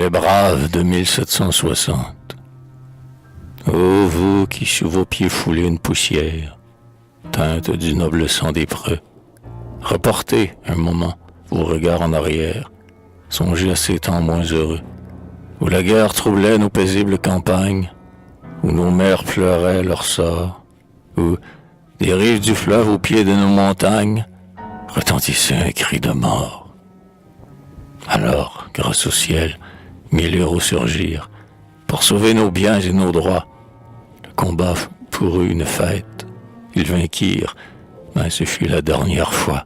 les braves de 1760. Ô vous qui sous vos pieds foulez une poussière, teinte du noble sang des preux, reportez un moment vos regards en arrière, songez à ces temps moins heureux, où la guerre troublait nos paisibles campagnes, où nos mères pleuraient leur sort, où, des rives du fleuve au pied de nos montagnes, retentissait un cri de mort. Alors, grâce au ciel, 1000 héros surgirent, pour sauver nos biens et nos droits. Le combat fut pour eux une fête. Ils vainquirent, mais ce fut la dernière fois.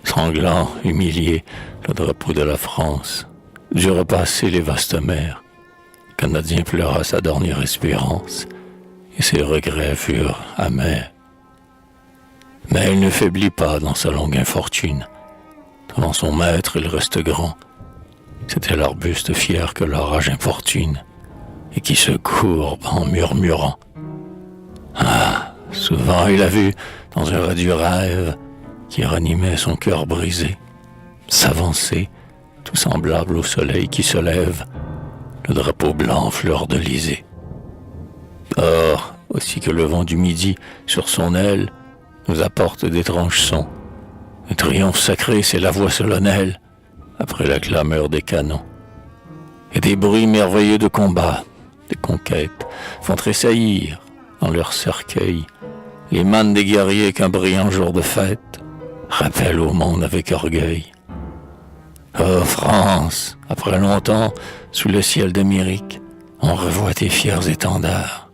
Sanglant, humilié, le drapeau de la France dut repasser les vastes mers. Le Canadien pleura sa dernière espérance, et ses regrets furent amers. Mais il ne faiblit pas dans sa longue infortune. Devant son maître, il reste grand. C'était l'arbuste fier que l'orage importune, et qui se courbe en murmurant. Ah, souvent il a vu, dans un radieux rêve, qui ranimait son cœur brisé, s'avancer, tout semblable au soleil qui se lève, le drapeau blanc fleur d'Elysée. Or, aussi que le vent du midi, sur son aile, nous apporte d'étranges sons. Le triomphe sacré, c'est la voix solennelle, après la clameur des canons. Et des bruits merveilleux de combat, des conquêtes, font tressaillir, dans leur cercueil, les mânes des guerriers qu'un brillant jour de fête rappelle au monde avec orgueil. Oh France, après longtemps, sous le ciel d'Amérique, on revoit tes fiers étendards.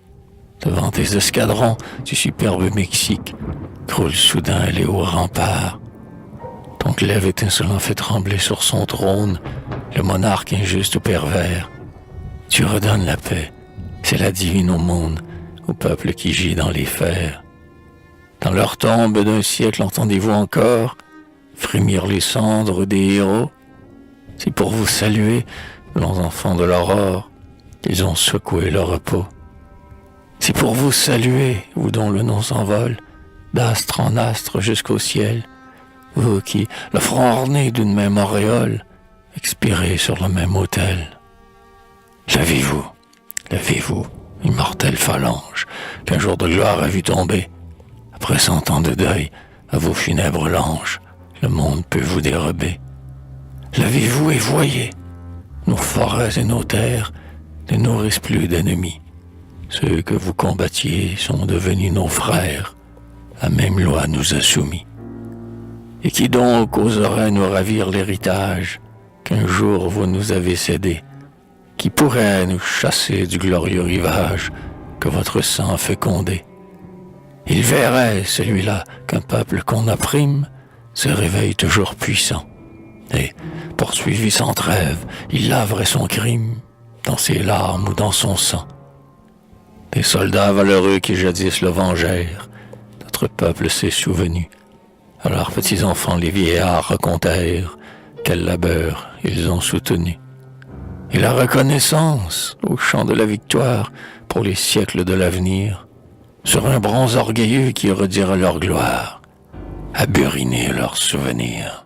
Devant tes escadrons du superbe Mexique, croule soudain les hauts remparts. Ton glaive étincelant fait trembler sur son trône le monarque injuste ou pervers. Tu redonnes la paix, c'est la divine au monde, au peuple qui gît dans les fers. Dans leur tombe d'un siècle entendez-vous encore frémir les cendres des héros? C'est pour vous saluer, blancs enfants de l'aurore, qu'ils ont secoué leur repos. C'est pour vous saluer, vous dont le nom s'envole, d'astre en astre jusqu'au ciel, vous qui, le front orné d'une même auréole, expirez sur le même autel. Levez-vous, levez-vous, immortelle phalange, qu'un jour de gloire a vu tomber. Après 100 ans de deuil, à vos funèbres langes, le monde peut vous dérober. Levez-vous et voyez, nos forêts et nos terres ne nourrissent plus d'ennemis. Ceux que vous combattiez sont devenus nos frères, la même loi nous a soumis. Et qui donc oserait nous ravir l'héritage qu'un jour vous nous avez cédé? Qui pourrait nous chasser du glorieux rivage que votre sang a fécondé? Il verrait, celui-là, qu'un peuple qu'on opprime se réveille toujours puissant. Et, poursuivi sans trêve, il laverait son crime dans ses larmes ou dans son sang. Des soldats valeureux qui jadis le vengèrent, notre peuple s'est souvenu. À leurs petits-enfants, les vieillards racontèrent quel labeur ils ont soutenu. Et la reconnaissance au champ de la victoire pour les siècles de l'avenir, sur un bronze orgueilleux qui redira leur gloire, à buriner leurs souvenirs.